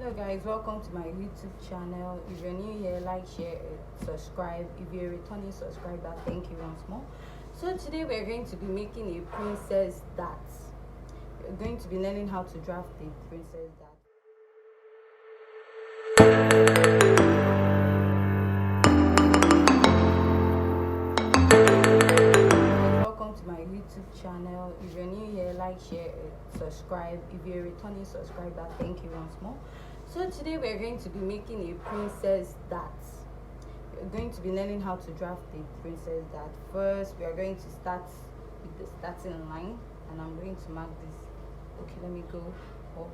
Hello guys, welcome to my YouTube channel. If you're new here, like, share, subscribe. If you're a returning subscriber, thank you once more. So today we're going to be making a princess dart. We're going to be learning how to draft a princess dart. Welcome to my YouTube channel. If you're new here, like, share, subscribe. If you're a returning subscriber, thank you once more. So today we're going to be making a princess dart. We're going to be learning how to draft a princess dart. First, we are going to start with the starting line, and I'm going to mark this. Okay, let me go up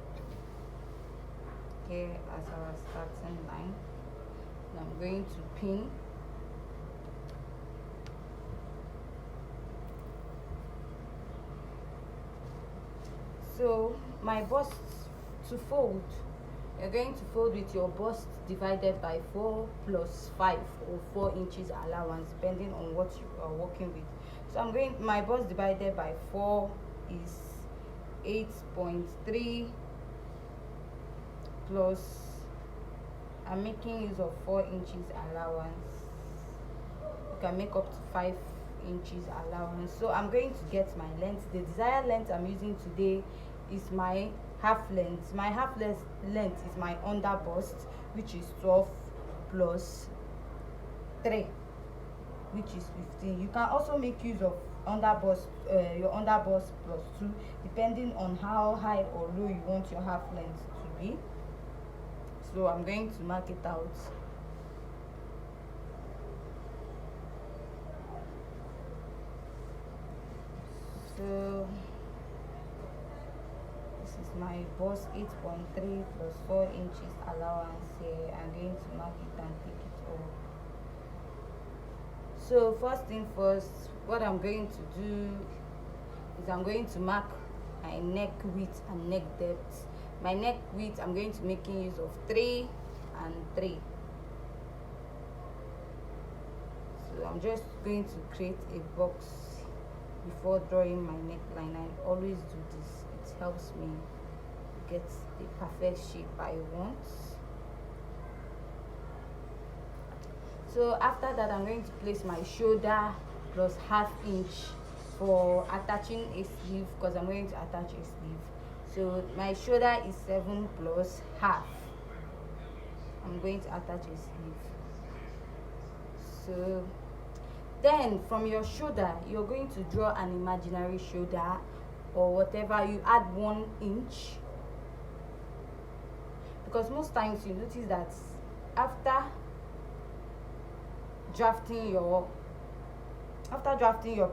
here as our starting line. And I'm going to pin. So my bust to fold, you're going to fold with your bust divided by 4 plus 5 or 4 inches allowance, depending on what you are working with. So I'm going, my bust divided by 4 is 8.3 plus, I'm making use of 4 inches allowance. You can make up to 5 inches allowance. So I'm going to get my length. The desired length I'm using today is my half length. My half length is my under bust, which is 12 plus 3, which is 15. You can also make use of under bust, your under bust plus 2, depending on how high or low you want your half length to be. So I'm going to mark it out. So this is my bust 8.3 plus 4 inches allowance here. I'm going to mark it and take it off. So first thing first, what I'm going to do is I'm going to mark my neck width and neck depth. My neck width, I'm going to make use of 3 and 3. So I'm just going to create a box before drawing my neckline. I always do this. It helps me get the perfect shape I want. So after that, I'm going to place my shoulder plus ½ inch for attaching a sleeve, because I'm going to attach a sleeve. So my shoulder is 7 plus ½ I'm going to attach a sleeve. So then from your shoulder, you're going to draw an imaginary shoulder or whatever. You add 1 inch, because most times you notice that after drafting your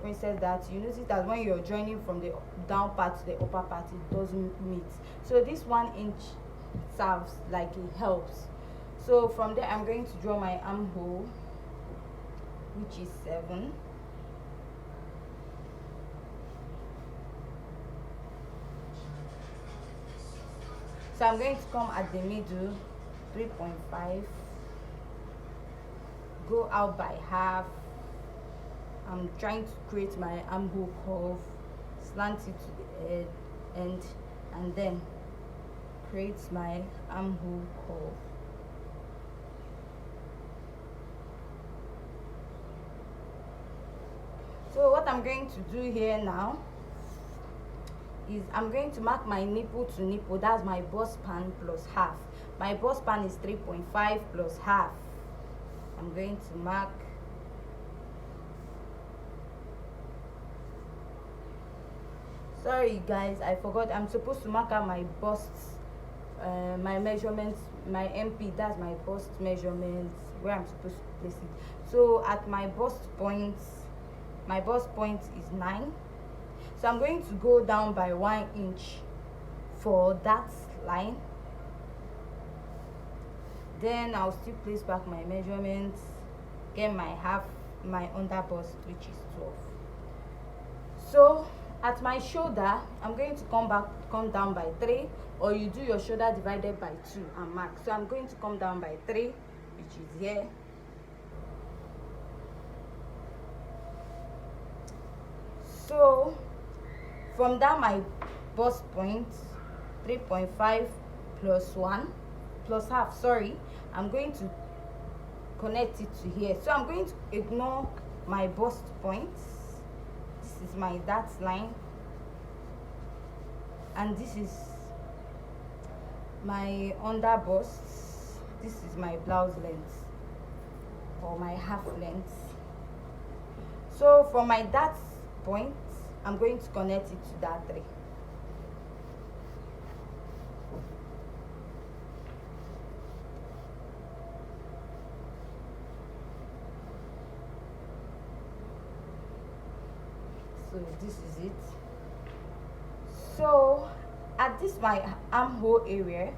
princess dart, you notice that when you're joining from the down part to the upper part, it doesn't meet. So this 1 inch serves like it helps. So from there, I'm going to draw my armhole, which is 7. So I'm going to come at the middle, 3.5, go out by half. I'm trying to create my armhole curve, slant it to the end, and then create my armhole curve. So what I'm going to do here now is I'm going to mark my nipple to nipple. That's my bust span plus ½ My bust span is 3.5 plus ½ I'm going to mark. Sorry guys, I forgot. I'm supposed to mark out my busts, my measurements, my MP. That's my bust measurements, where I'm supposed to place it. So at my bust point, my bust point is 9. So I'm going to go down by 1 inch for that line. Then I'll still place back my measurements, get my under bust, which is 12. So at my shoulder, I'm going to come down by 3, or you do your shoulder divided by 2 and mark. So I'm going to come down by 3, which is here. So from that, my bust point 3.5 plus 1 plus half, sorry, I'm going to connect it to here. So I'm going to ignore my bust points. This is my dart line, and this is my under bust. This is my blouse length, or my half length. So from my dart point, I'm going to connect it to dart 3. So this is it. So at this my armhole area,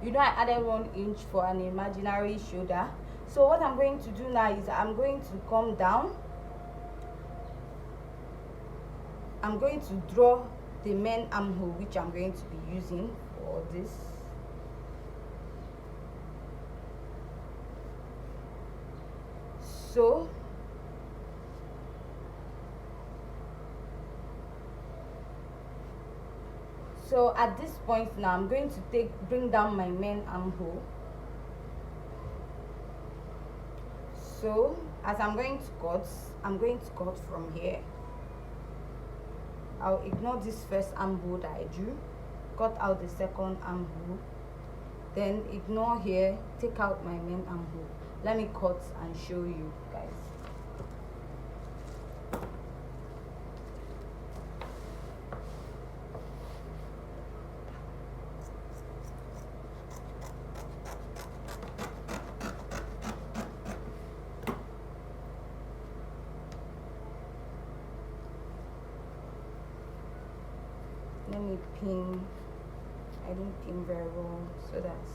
you know, I added 1 inch for an imaginary shoulder. So what I'm going to do now is I'm going to come down. I'm going to draw the main armhole, which I'm going to be using for this. So at this point now, I'm going to bring down my main armhole. So as I'm going to cut from here. I'll ignore this first armhole that I drew, cut out the second armhole, then ignore here, take out my main armhole. Let me cut and show you guys. Let me pin. I didn't pin very well, so that's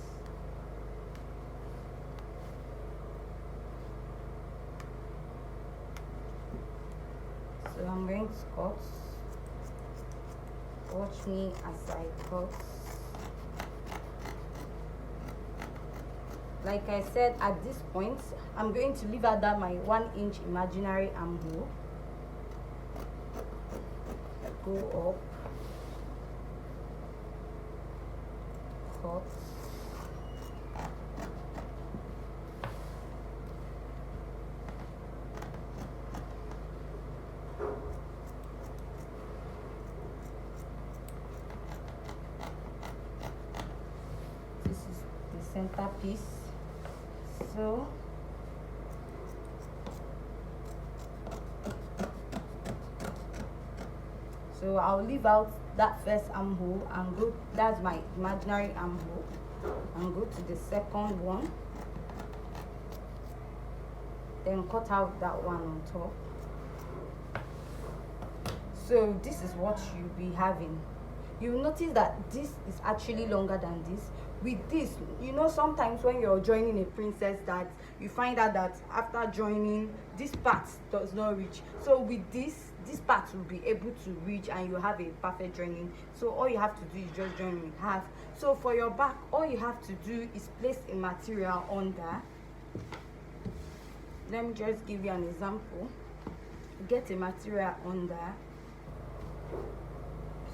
so I'm going to cut. Watch me as I cut. Like I said, at this point I'm going to leave out that my 1 inch imaginary armhole, go up, cut, this is the center piece. So I'll leave out that first armhole and go, that's my imaginary armhole, and go to the second one, then cut out that one on top. So this is what you'll be having. You'll notice that this is actually longer than this. With this, you know, sometimes when you're joining a princess dart, you find out that after joining, this part does not reach. So with this part will be able to reach, and you have a perfect joining. So all you have to do is just join with half. So for your back, all you have to do is place a material under. Let me just give you an example. Get a material under,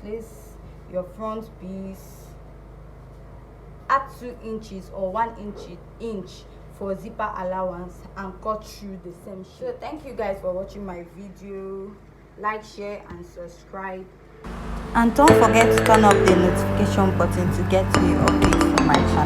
place your front piece, add 2 inches or 1 inch for zipper allowance, and cut through the same shape. So thank you guys for watching my video. Like, share and subscribe, and don't forget to turn up the notification button to get me updates from my channel.